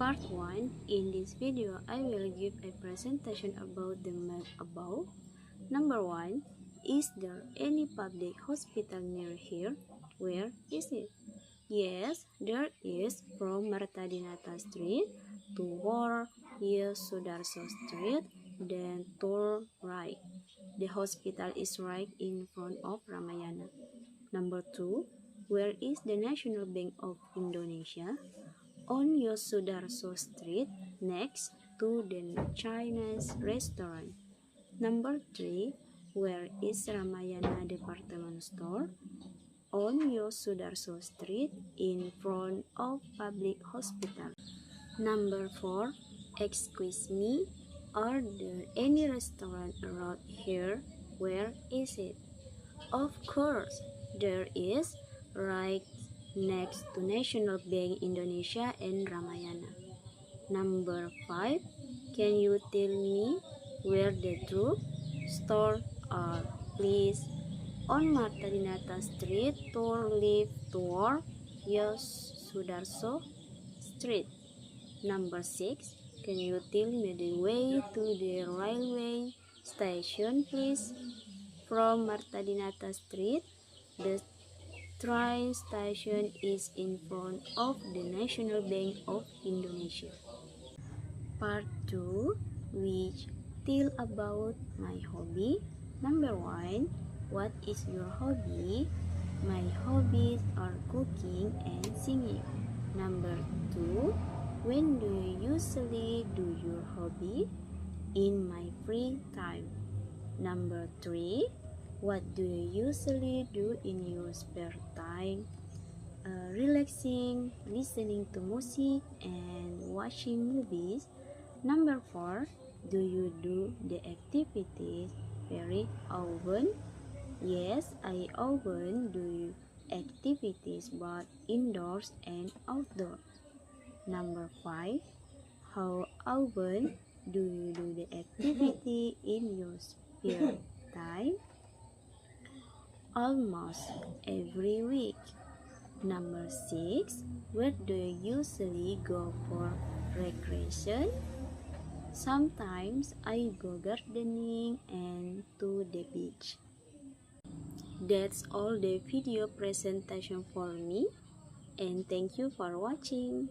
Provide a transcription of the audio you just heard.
Part 1. In this video, I will give a presentation about the map above. Number 1. Is there any public hospital near here? Where is it? Yes, there is. From Marta Dinata Street to Sudarso Street, then turn right. The hospital is right in front of Ramayana. Number 2. Where is the National Bank of Indonesia? On Sudarso Street, next to the Chinese restaurant. Number 3. Where is Ramayana Department Store? On Sudarso Street, in front of public hospital. Number 4. Excuse me, are there any restaurant around here? Where is it? Of course, there is, right next to National Bank Indonesia and Ramayana. Number 5. Can you tell me where the drug stores are, please? On Marta Dinata Street, turn left toward Sudarso Street. Number 6. Can you tell me the way to the railway station, please? From Marta Dinata Street, the train station is in front of the National Bank of Indonesia. Part 2. Which tell about my hobby. Number 1. What is your hobby? My hobbies are cooking and singing. Number 2. When do you usually do your hobby? In my free time. Number 3. What do you usually do in your spare time? Relaxing, listening to music, and watching movies. Number 4. Do you do the activities very often? Yes, I often do activities both indoors and outdoors. Number 5. How often do you do the activity in your spare time? Almost every week. Number 6. Where do you usually go for recreation? Sometimes I go gardening and to the beach. That's all the video presentation for me, and thank you for watching.